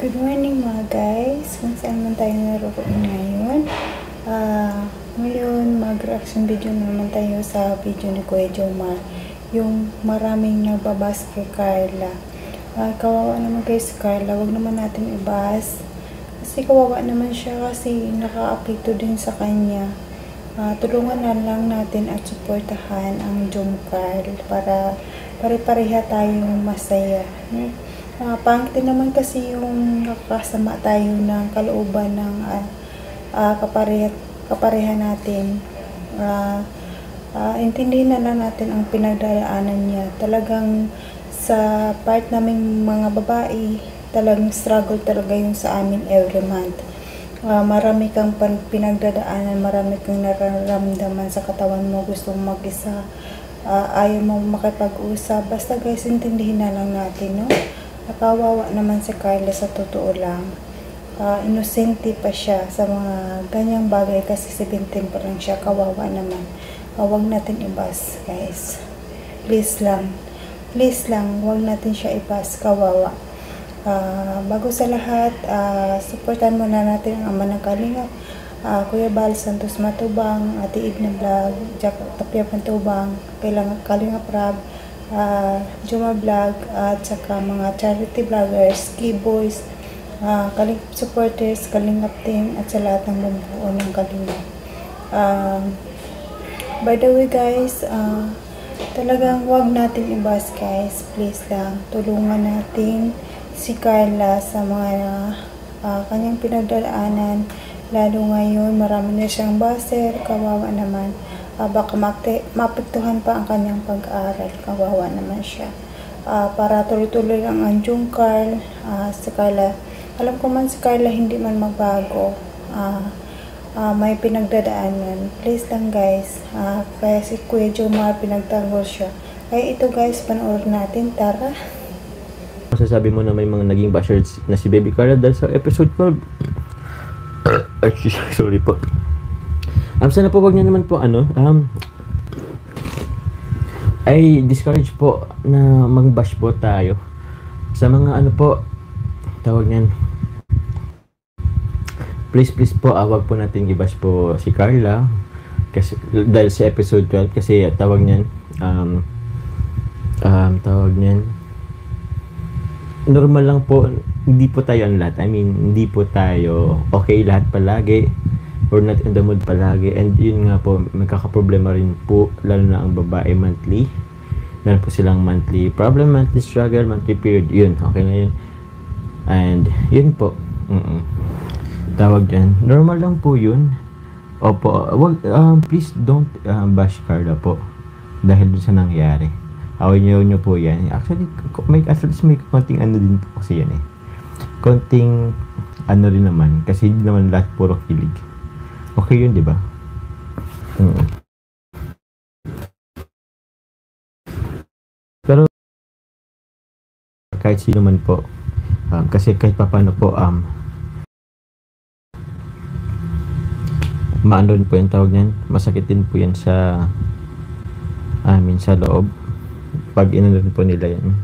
Good morning mga guys, kung saan man tayo naroon ngayon. Ngayon mag-reaction video naman tayo sa video ni Kuya Jomar, yung maraming nagbabas kay Carla. Kawawa naman kay si Carla, wag naman natin ibas. Kasi kawawa naman siya kasi naka-apekto din sa kanya. Tulungan na lang natin at suportahan ang Jomcar para pare-pareha tayong masaya. Pangit din naman kasi yung nakakasama tayo ng kalooban ng kapareha natin. Intindihin na lang natin ang pinagdaraanan niya. Talagang sa part naming mga babae, talagang struggle talaga yung sa amin every month. Marami kang pinagdadaanan, marami kang nararamdaman sa katawan mo, gusto mo mag-isa, ayaw mo makipag-usap. Basta guys, intindihin na lang natin, no? Nakawawa naman si Carla sa totoo lang. Inosente pa siya sa mga ganyang bagay kasi 17 pa lang siya. Kawawa naman. Huwag natin ibas, guys. Please lang. Please lang, huwag natin siya ibas. Kawawa. Bago sa lahat, supportan muna natin ang ama ng Kalingap. Kuya Bal Santos Matubang, Ate Igna Vlog, Jack Tapia Pantubang, Kalingap Rab, Joma Vlog, at saka mga charity vloggers, key boys, Kalingap supporters, Kalingap team, at sa lahat ng bumubuo ng Kalingap. By the way guys, talagang wag natin ibas guys, please lang, tulungan natin si Carla sa mga kanyang pinagdaraanan, lalo ngayon marami na siyang baser, kawawa naman. Baka mapektuhan pa ang kanyang pag-aaral, kawawa naman siya. Para tuloy-tuloy lang ang Jomcar, si Carla, alam ko man si Carla hindi man magbago, may pinagdadaanan. Please lang guys, kaya si Kuya Jomar pinagtanggol siya. Kaya ito guys, panoorin natin, tara. Masasabi mo na may mga naging bashers na si Baby Carla dahil sa episode 12. Sorry po. Sana po wag niya naman po ay discourage po na mag-bash po tayo sa mga po tawag niyan. Please po wag po natin i-bash po si Carla kasi dahil sa episode 12 kasi tawag niyan tawag niyan normal lang po, hindi po tayo ang lahat. I mean, hindi po tayo okay lahat palagi. We're not in the mood palagi. And yun nga po, magkakaproblema rin po, lalo na ang babae monthly. Meron po silang monthly problem, monthly struggle, monthly period. Yun, okay na yun. And yun po. Tawag dyan. Normal lang po yun. Opo, wag, please don't bash Carla po. Dahil dun sa nangyari. Away nyo po yan. Actually, may konting din po kasi yan eh. Konting rin naman. Kasi hindi naman lahat puro kilig. Okay yun, di ba? Pero kahit sino man po, kasi kahit papano po, maano rin po yung tawag niyan. Masakit din po yan sa sa loob. Pag inano rin po nila yan.